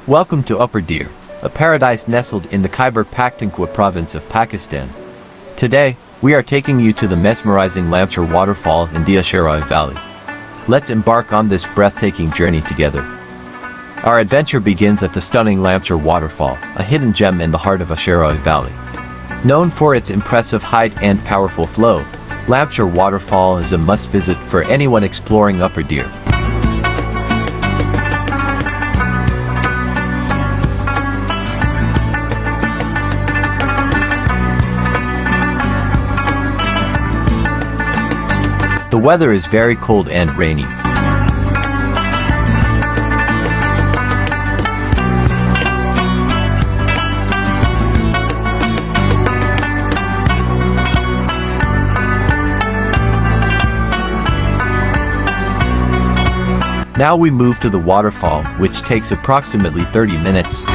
Welcome to Upper Deer, a paradise nestled in the Khyber Pakhtunkhwa province of Pakistan. Today, we are taking you to the mesmerizing Lamchar waterfall in the Usherae Valley. Let's embark on this breathtaking journey together. Our adventure begins at the stunning Lamchar waterfall, a hidden gem in the heart of Usherae Valley. Known for its impressive height and powerful flow, Lamchar waterfall is a must-visit for anyone exploring Upper Deer. The weather is very cold and rainy. Now we move to the waterfall, which takes approximately 30 minutes.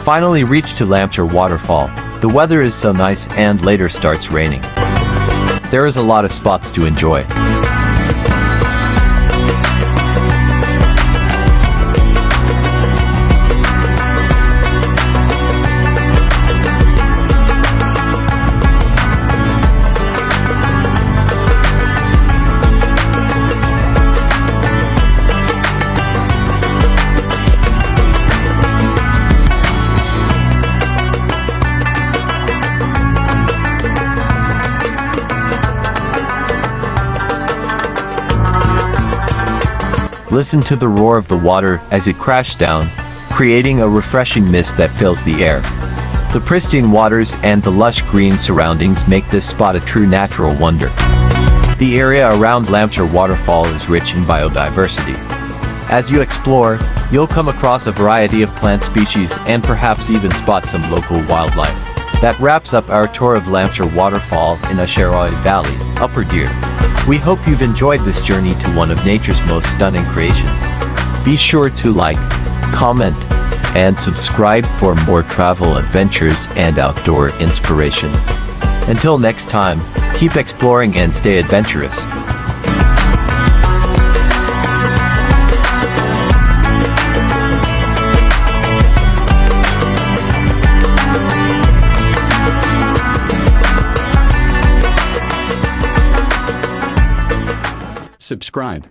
Finally reached to Lamchar waterfall. The weather is so nice and later starts raining. There is a lot of spots to enjoy. Listen to the roar of the water as it crashes down, creating a refreshing mist that fills the air. The pristine waters and the lush green surroundings make this spot a true natural wonder. The area around Lamchar waterfall is rich in biodiversity. As you explore, you'll come across a variety of plant species and perhaps even spot some local wildlife. That wraps up our tour of Lamchar waterfall in Usherae Valley, Upper Deer. We hope you've enjoyed this journey to one of nature's most stunning creations. Be sure to like, comment, and subscribe for more travel adventures and outdoor inspiration. Until next time, keep exploring and stay adventurous. Subscribe.